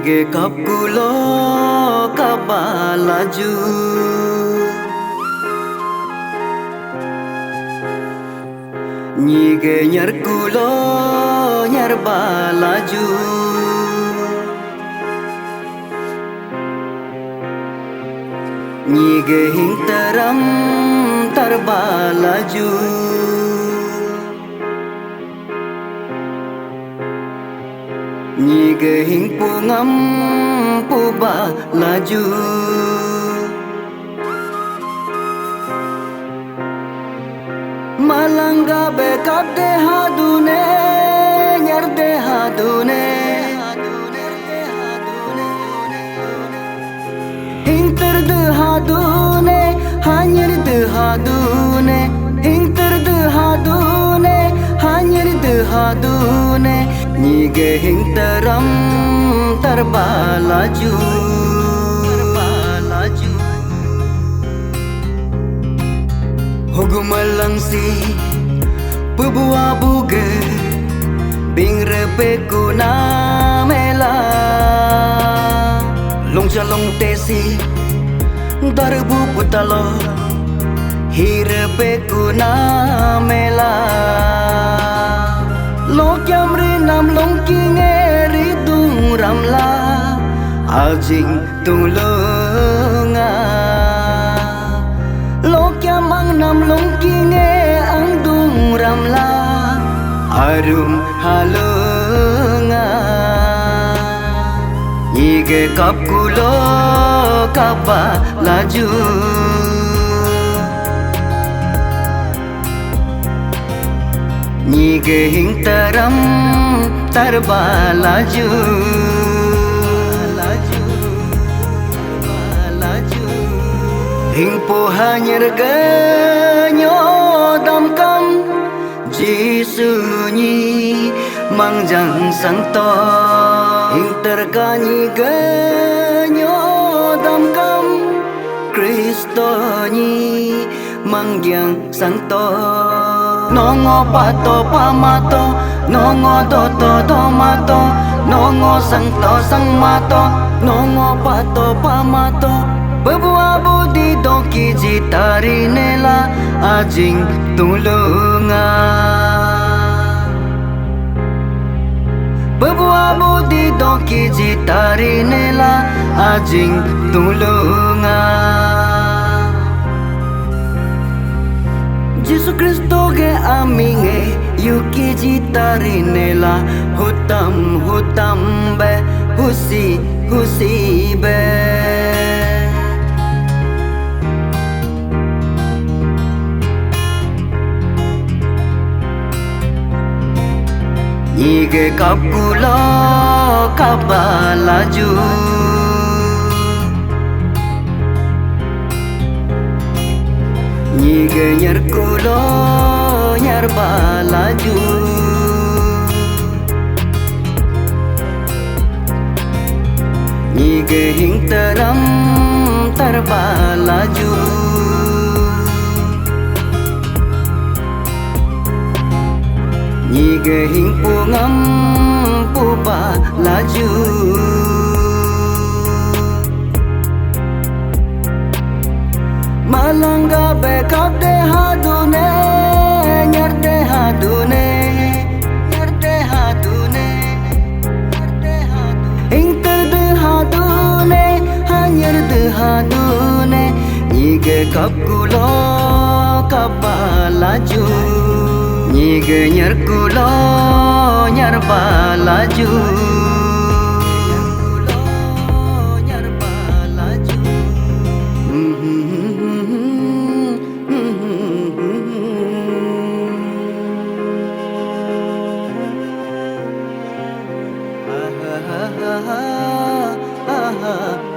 Nyige kap kulo kabalaju Nyige nyar kulo nyar balaju Nyige hing teram terbalaju Nyige hing pungam puba laju Malangga bekap de hadune nyar de hadune Hing ter de hadune hanyar de hadune Hing ter de hadune hanyar de hadune Nyige hing teram terbalaju Hugumalang si pebua buge Bing repe kuna mela Long jalong tesi darbu putalo Hirepe kuna mela Lokyam rinam longking eridung ramla Ajing tulunga Lokyam ang nam longking ang dung ramla Arum halunga Nyige kap kulo kapa laju Nyige hing teram terbalaju Hing po hanyar ganyo damkam Jisunyi mangjang sangto Hing terkanyi ganyo damkam Kristoni mangjang sangto Nongo pato pamato Nongo doto tomato Nongo sangto sang mato Nongo pato pamato Bebua budi doki jitari nela Ajing tulunga Bebua budi doki jitari nela Ajing tulunga Yesus Kristo ge aminge Yuki jitari nela Hutam hutam be Husi husi be Nyige kap kulo kabalaju Nyige nyar kulo nyar balaju Nyige hing teram terbalaju Nyige hing pungam puba laju Malangga bekap de hadune Nyar de hadune Nyar de hadune Hing ter de hadune Hanyar de hadune Nyige kap kulo kabalaju Nyige nyar kulo nyar balaju Nyar balaju Ah ah ah ah ah